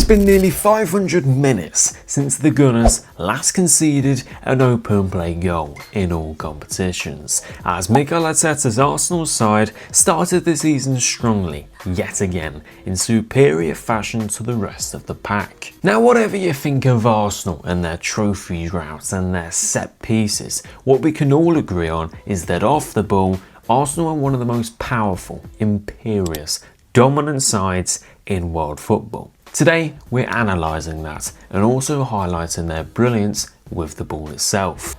been nearly 500 minutes since the Gunners last conceded an open play goal in all competitions, as Mikel Arteta's Arsenal side started the season strongly, yet again, in superior fashion to the rest of the pack. Now, whatever you think of Arsenal and their trophy droughts and their set pieces, what we can all agree on is that off the ball, Arsenal are one of the most powerful, imperious, dominant sides in world football. Today, we're analysing that and also highlighting their brilliance with the ball itself.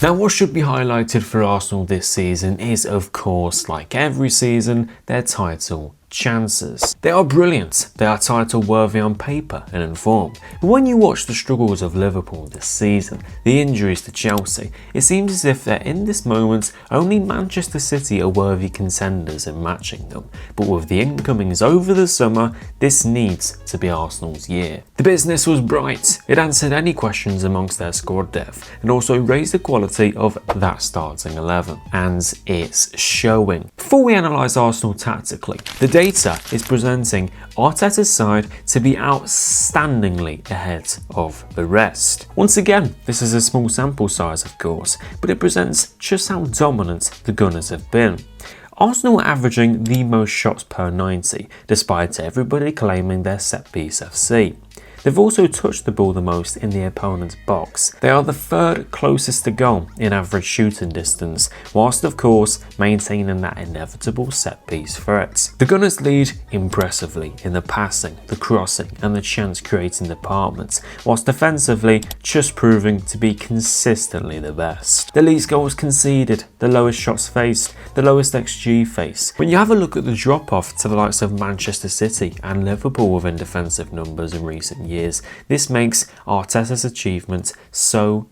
Now, what should be highlighted for Arsenal this season is, of course, like every season, their title chances. They are brilliant, they are title worthy on paper and in form, but when you watch the struggles of Liverpool this season, the injuries to Chelsea, it seems as if that in this moment only Manchester City are worthy contenders in matching them, but with the incomings over the summer, this needs to be Arsenal's year. The business was bright, it answered any questions amongst their squad depth and also raised the quality of that starting 11, and it's showing. Before we analyse Arsenal tactically, the data is presenting Arteta's side to be outstandingly ahead of the rest. Once again, this is a small sample size of course, but it presents just how dominant the Gunners have been. Arsenal are averaging the most shots per 90, despite everybody claiming they're set-piece FC. They've also touched the ball the most in the opponent's box. They are the third closest to goal in average shooting distance, whilst of course maintaining that inevitable set-piece threat. The Gunners lead impressively in the passing, the crossing and the chance creating departments, whilst defensively just proving to be consistently the best. The least goals conceded, the lowest shots faced, the lowest XG faced. When you have a look at the drop-off to the likes of Manchester City and Liverpool within defensive numbers in recent years, this makes Arteta's achievement so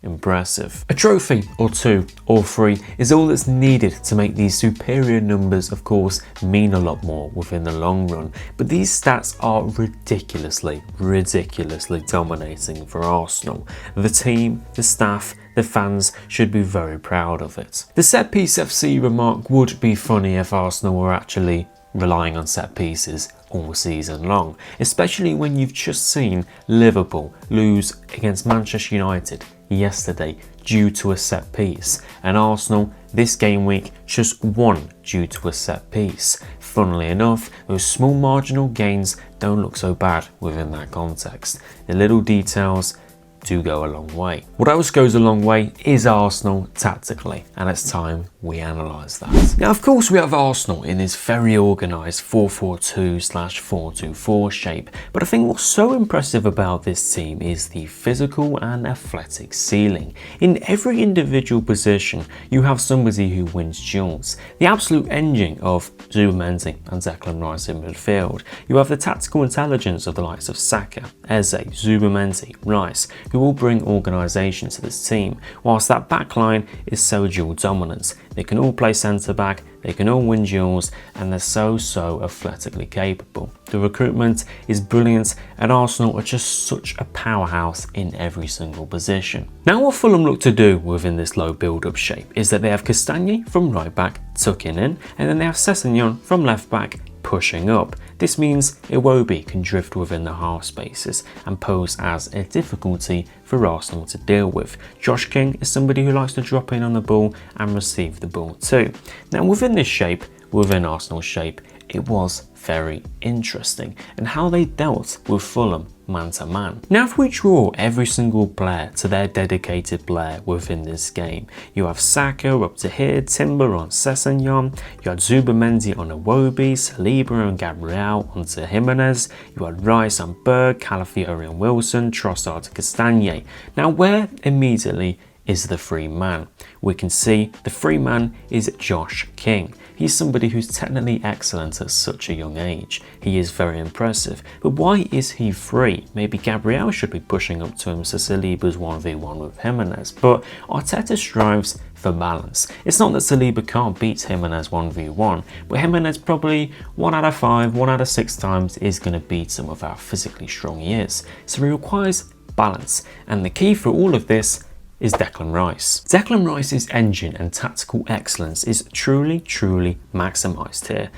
impressive. A trophy or two or three is all that's needed to make these superior numbers, of course, mean a lot more within the long run, but these stats are ridiculously dominating for Arsenal. The team, the staff, the fans should be very proud of it. The set-piece FC remark would be funny if Arsenal were actually relying on set pieces all season long, especially when you've just seen Liverpool lose against Manchester United yesterday due to a set piece, and Arsenal this game week just won due to a set piece. Funnily enough, those small marginal gains don't look so bad within that context. The little details do go a long way. What else goes a long way is Arsenal tactically, and it's time we analyse that. Now, of course, we have Arsenal in this very organised 4-4-2/4-2-4 shape, but I think what's so impressive about this team is the physical and athletic ceiling. In every individual position, you have somebody who wins duels. The absolute engine of Zubimendi and Declan Rice in midfield. You have the tactical intelligence of the likes of Saka, Eze, Zubimendi, Rice, who will bring organisation to this team, whilst that backline is so dual dominant. They can all play centre-back, they can all win duels, and they're so athletically capable. The recruitment is brilliant, and Arsenal are just such a powerhouse in every single position. Now, what Fulham look to do within this low build-up shape is that they have Castagne from right back tucking in, and then they have Sessegnon from left back pushing up. This means Iwobi can drift within the half spaces and pose as a difficulty for Arsenal to deal with. Josh King is somebody who likes to drop in on the ball and receive the ball too. Now, within this shape, within Arsenal's shape, it was very interesting and how they dealt with Fulham man to man. Now, if we draw every single player to their dedicated player within this game, you have Saka up to here, Timber on Sessegnon, you had Zubimendi on Iwobi, Saliba and Gabriel onto Jimenez, you had Rice on Berg, Calafiori and Wilson, Trossard to Castagne. Now, where immediately is the free man? We can see the free man is Josh King. He's somebody who's technically excellent at such a young age. He is very impressive, but why is he free? Maybe Gabriel should be pushing up to him so Saliba's 1v1 with Jimenez, but Arteta strives for balance. It's not that Saliba can't beat Jimenez 1v1, but Jimenez probably 1 out of 5, 1 out of 6 times is going to beat him with how physically strong he is. So he requires balance, and the key for all of this is Declan Rice. Declan Rice's engine and tactical excellence is truly maximised here.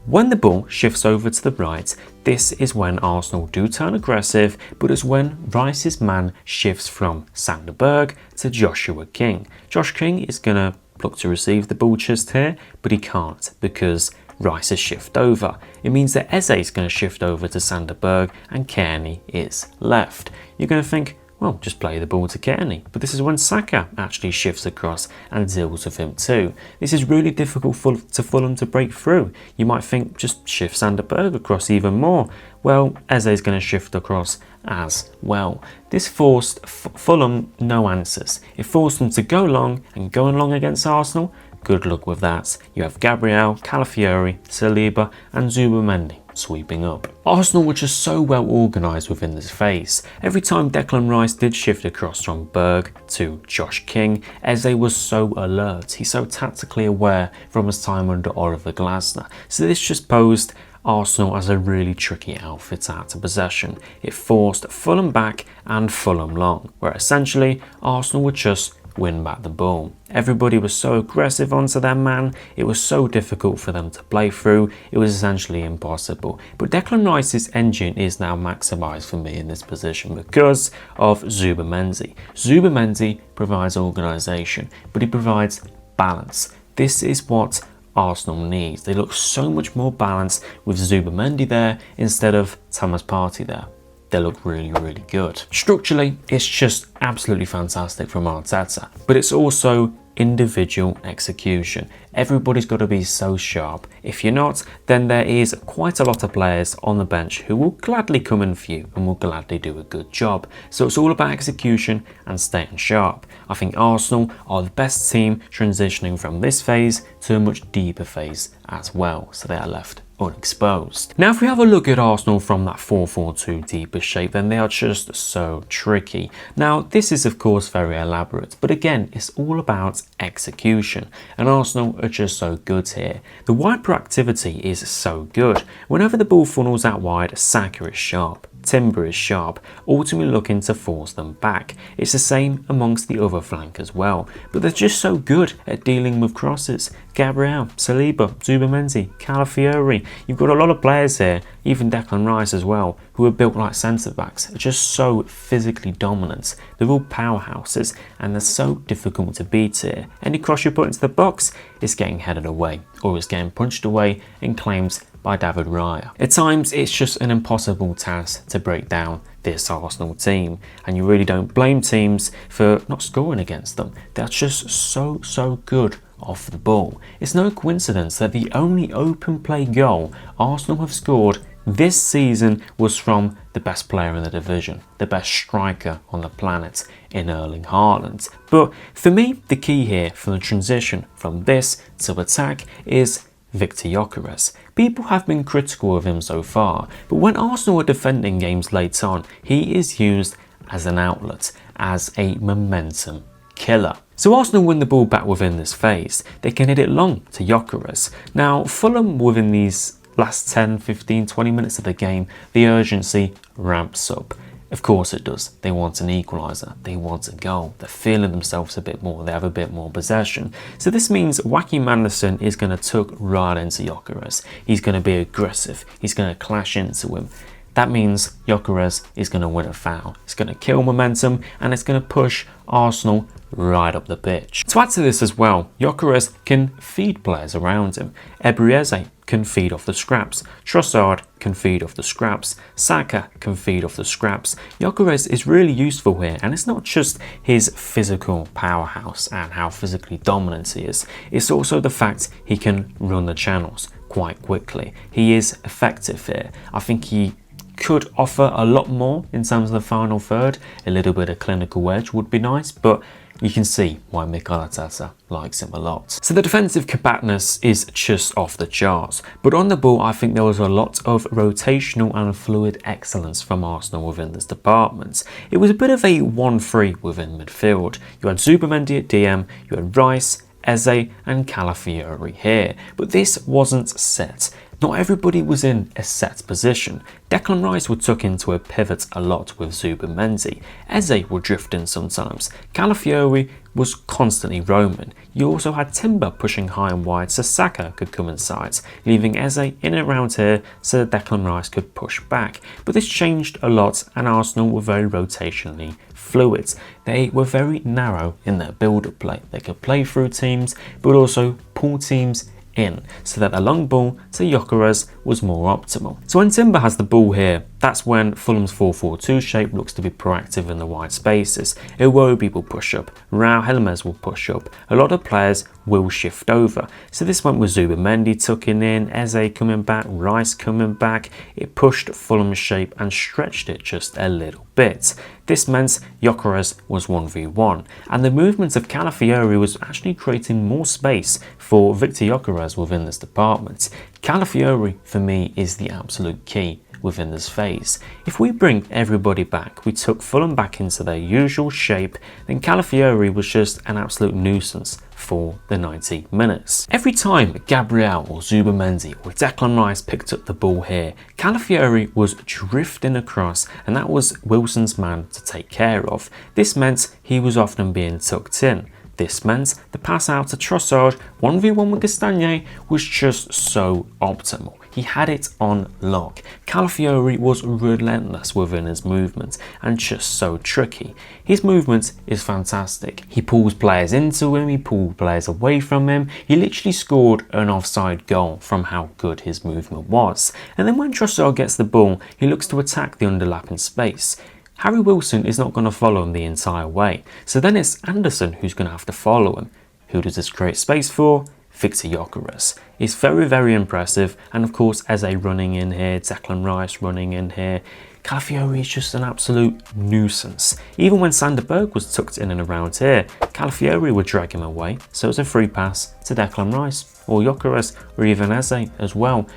When the ball shifts over to the right, this is when Arsenal do turn aggressive, but it's when Rice's man shifts from Sander Berg to Joshua King. Josh King is going to look to receive the ball just here, but he can't because Rice has shifted over. It means that Eze is going to shift over to Sander Berg and Kearney is left. You're going to think, well, just play the ball to Kearney. But this is when Saka actually shifts across and deals with him too. This is really difficult for Fulham to break through. You might think just shift Sander Berg across even more. Well, Eze is going to shift across as well. This forced Fulham no answers. It forced them to go long, and going long against Arsenal, good luck with that. You have Gabriel, Calafiori, Saliba and Zubimendi sweeping up. Arsenal were just so well organised within this phase. Every time Declan Rice did shift across from Berg to Josh King, Eze was so alert. He's so tactically aware from his time under Oliver Glasner. So this just posed Arsenal as a really tricky outfit out of possession. It forced Fulham back and Fulham long, where essentially Arsenal would just win back the ball. Everybody was so aggressive onto their man, it was so difficult for them to play through, it was essentially impossible. But Declan Rice's engine is now maximised for me in this position because of Zubimendi. Zubimendi provides organisation, but he provides balance. This is what Arsenal needs. They look so much more balanced with Zubimendi there instead of Thomas Partey there. They look really, really good. Structurally, it's just absolutely fantastic from Arteta, but it's also individual execution. Everybody's got to be so sharp. If you're not, then there is quite a lot of players on the bench who will gladly come in for you and will gladly do a good job. So it's all about execution and staying sharp. I think Arsenal are the best team transitioning from this phase to a much deeper phase as well, so they are left unexposed. Now if we have a look at Arsenal from that 4-4-2 deeper shape, then they are just so tricky. Now this is of course very elaborate, but again it's all about execution, and Arsenal are just so good here. The wide proactivity is so good. Whenever the ball funnels out wide, Saka is sharp, Timber is sharp, ultimately looking to force them back. It's the same amongst the other flank as well, but they're just so good at dealing with crosses. Gabriel, Saliba, Zubimendi, Calafiori. You've got a lot of players here, even Declan Rice as well, who are built like centre-backs, are just so physically dominant. They're all powerhouses and they're so difficult to beat here. Any cross you put into the box is getting headed away, or it's getting punched away and claimed by David Raya. At times it's just an impossible task to break down this Arsenal team, and you really don't blame teams for not scoring against them. They're just so good off the ball. It's no coincidence that the only open play goal Arsenal have scored this season was from the best player in the division, the best striker on the planet in Erling Haaland. But for me, the key here for the transition from this to attack is Victor Gyökeres. People have been critical of him so far, but when Arsenal are defending games late on, he is used as an outlet, as a momentum killer. So Arsenal win the ball back within this phase. They can hit it long to Gyökeres. Now Fulham, within these last 10, 15, 20 minutes of the game, the urgency ramps up. Of course it does. They want an equaliser. They want a goal. They're feeling themselves a bit more. They have a bit more possession. So this means Wacky Manderson is going to tuck right into Gyökeres. He's going to be aggressive. He's going to clash into him. That means Gyökeres is going to win a foul. It's going to kill momentum and it's going to push Arsenal right up the pitch. To add to this as well, Gyökeres can feed players around him. Imperious can feed off the scraps. Trossard can feed off the scraps. Saka can feed off the scraps. Gyökeres is really useful here, and it's not just his physical powerhouse and how physically dominant he is. It's also the fact he can run the channels quite quickly. He is effective here. I think he could offer a lot more in terms of the final third. A little bit of clinical edge would be nice, but you can see why Mikel Arteta likes him a lot. So the defensive compactness is just off the charts, but on the ball I think there was a lot of rotational and fluid excellence from Arsenal within this department. It was a bit of a 1-3 within midfield. You had Zubimendi at DM, you had Rice, Eze and Calafiori here, but this wasn't set. Not everybody was in a set position. Declan Rice would tuck into a pivot a lot with Zubimendi. Eze would drift in sometimes. Calafiori was constantly roaming. You also had Timber pushing high and wide so Saka could come inside, leaving Eze in and around here so that Declan Rice could push back. But this changed a lot and Arsenal were very rotationally fluid. They were very narrow in their build-up play. They could play through teams but also pull teams in, so that a long ball to Gyökeres was more optimal. So when Timber has the ball here, that's when Fulham's 4-4-2 shape looks to be proactive in the wide spaces. Iwobi will push up, Raul Helmez will push up, a lot of players will shift over. So this went with Zubimendi tucking in, Eze coming back, Rice coming back. It pushed Fulham's shape and stretched it just a little bit. This meant Gyökeres was 1v1, and the movement of Calafiori was actually creating more space for Victor Gyökeres within this department. Calafiori, for me, is the absolute key within this phase. If we bring everybody back, we took Fulham back into their usual shape, then Calafiori was just an absolute nuisance for the 90 minutes. Every time Gabriel or Zubimendi or Declan Rice picked up the ball here, Calafiori was drifting across, and that was Wilson's man to take care of. This meant he was often being tucked in. This meant the pass out to Trossard 1v1 with Castagne was just so optimal. He had it on lock. Calafiori was relentless within his movement and just so tricky. His movement is fantastic. He pulls players into him, he pulls players away from him. He literally scored an offside goal from how good his movement was. And then when Trossard gets the ball, he looks to attack the underlapping space. Harry Wilson is not going to follow him the entire way. So then it's Anderson who's going to have to follow him. Who does this create space for? Victor Gyökeres. It's very, very impressive. And of course, Eze running in here, Declan Rice running in here. Calafiori is just an absolute nuisance. Even when Sander Berg was tucked in and around here, Calafiori would drag him away. So it's a free pass to Declan Rice or Gyökeres or even Eze as well.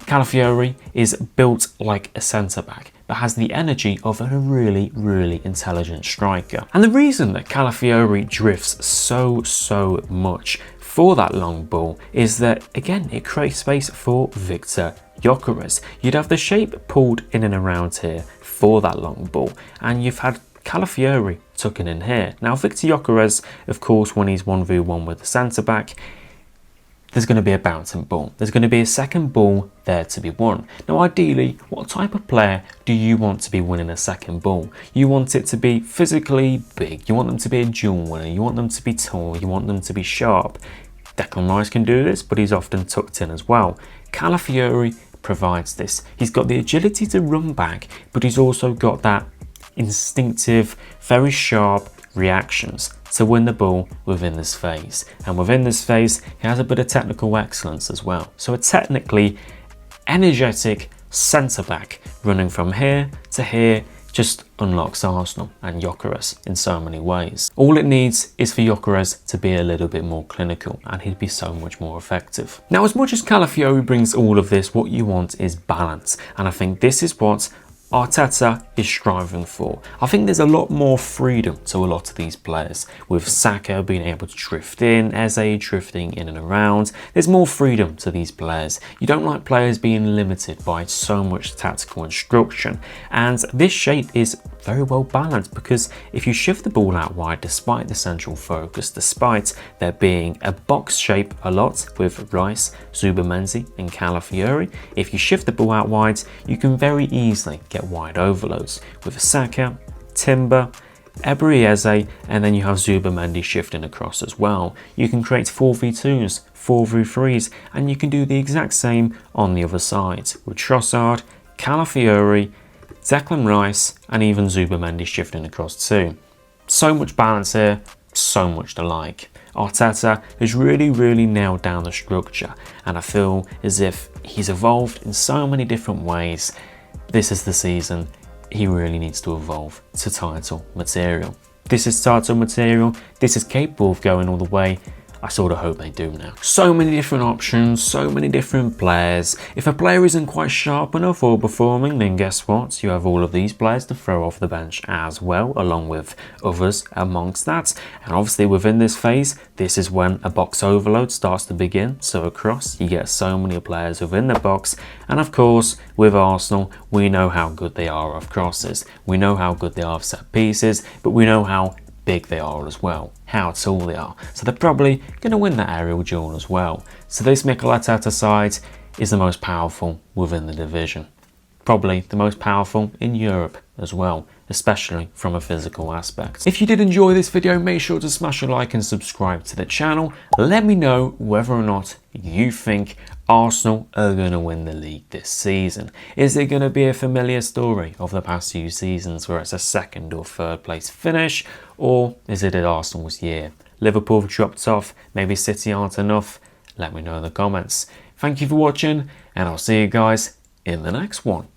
Calafiori is built like a centre-back, but has the energy of a really, really intelligent striker. And the reason that Calafiori drifts so much for that long ball is that, again, it creates space for Victor Gyökeres. You'd have the shape pulled in and around here for that long ball, and you've had Calafiori tucking in here. Now, Victor Gyökeres, of course, when he's 1v1 with the centre-back, there's going to be a bouncing ball. There's going to be a second ball there to be won. Now, ideally, what type of player do you want to be winning a second ball? You want it to be physically big. You want them to be a duel winner. You want them to be tall. You want them to be sharp. Declan Rice can do this, but he's often tucked in as well. Calafiori provides this. He's got the agility to run back, but he's also got that instinctive, very sharp reactions to win the ball within this phase. And within this phase, he has a bit of technical excellence as well. So a technically energetic centre-back running from here to here just unlocks Arsenal and Gyökeres in so many ways. All it needs is for Gyökeres to be a little bit more clinical and he'd be so much more effective. Now, as much as Calafiori brings all of this, what you want is balance. And I think this is what Arteta is striving for. I think there's a lot more freedom to a lot of these players, with Saka being able to drift in, Eze drifting in and around. There's more freedom to these players. You don't like players being limited by so much tactical instruction, and this shape is very well balanced, because if you shift the ball out wide, despite the central focus, despite there being a box shape a lot with Rice, Zubimendi and Calafiori, if you shift the ball out wide, you can very easily get wide overloads with Saka, Timber, Ebery Eze, and then you have Zubimendi shifting across as well. You can create 4v2s, 4v3s, and you can do the exact same on the other side with Trossard, Calafiori, Declan Rice, and even Zubimendi shifting across too. So much balance here, so much to like. Arteta has really nailed down the structure, and I feel as if he's evolved in so many different ways. This is the season he really needs to evolve to title material. This is title material. This is capable of going all the way. I sort of hope they do now. So many different options, so many different players. If a player isn't quite sharp enough or performing, then guess what? You have all of these players to throw off the bench as well, along with others amongst that. And obviously within this phase, this is when a box overload starts to begin. So across, you get so many players within the box. And of course, with Arsenal, we know how good they are of crosses. We know how good they are of set pieces, but we know how big they are as well, how tall they are. So they're probably going to win that aerial duel as well. So this Mikel Arteta side is the most powerful within the division. Probably the most powerful in Europe as well, especially from a physical aspect. If you did enjoy this video, make sure to smash a like and subscribe to the channel. Let me know whether or not you think Arsenal are going to win the league this season. Is it going to be a familiar story of the past few seasons where it's a second or third place finish, or is it Arsenal's year? Liverpool have dropped off, maybe City aren't enough? Let me know in the comments. Thank you for watching, and I'll see you guys in the next one.